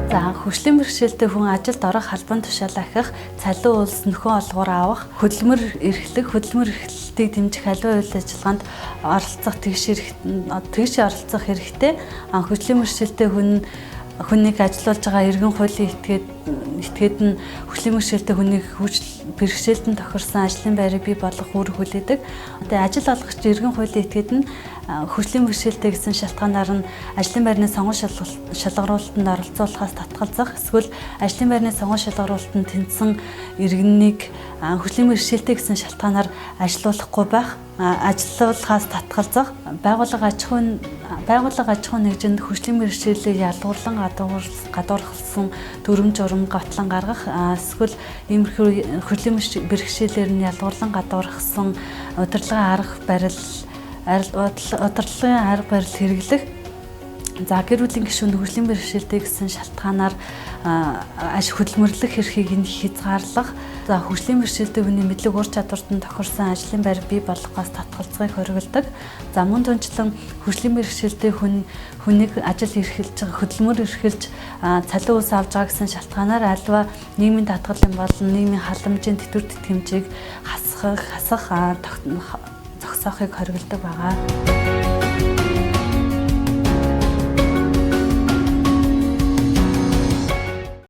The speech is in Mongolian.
За хөгжлийн бэрхшээлтэй хүн ажилд орох, албан тушаалаа ахих, цалин улс нөхөн олгоор авах, хөдөлмөр эрхлэлтийг дэмжих аливаа үйл ажиллагаанд оролцох тэгш оролцох хэрэгтэй. Хөгжлийн бэрхшээлтэй хүнийг ажилуулж байгаа иргэн хуулийн этгээд нь хөгжлийн бэрхшээлтэй хүнийг бэрхшээлтэн тохирсон ажлын байрыг бий болгох үүрэг хүлээдэг. Тэгээ ажил олгогч иргэн хуулийн этгээд нь хөгжлийн бэрхшээлтэй гэсэн шалтгаанаар нь ажлын байрны сонгон шалгаруулалтанд оролцуулахаас татгалзах, эсвэл ажлын байрны сонгон шалгаруулалтанд тэнцсэн иргэнийг хөгжлийн бэрхшээлтэй гэсэн шалтгаанаар ажилуулахгүй байх, ажиллуулахаас татгалзах, байгууллага аж ахуйн нэгжинд хөгжлийн бэрхшээлийг ялгуурлан гадуурхсан дүрм журам готлон гаргах, эсвэл иймэрхүү хөгжлийн бэрхшээлээр нь ялгуурлан гадуурхсан удирдлагын арга барил хэрэглэх. За гэр бүлийн гишүүнд хөгжлийн бэрхшээлтэй гэсэн шалтгаанаар хөдөлмөрлөх эрхийг хязгаарлах. За хөгжлийн бэрхшээлтэй хүний мэдлэг ур чадварт нь тохирсон ажлын байр бий болгохоос татгалзахыг хориглодог. За мөн түнчлэн хөгжлийн бэрхшээлтэй хүнийг ажил эрхэлж байгаа, хөдөлмөр эрхэлж цалин ус авж байгаа гэсэн шалтгаанаар альва нийгмийн татгалын болон нийгмийн халамжийн тэтгэвэр тэтгэмжийг хасах зогсоохыг хориглодог байгаа.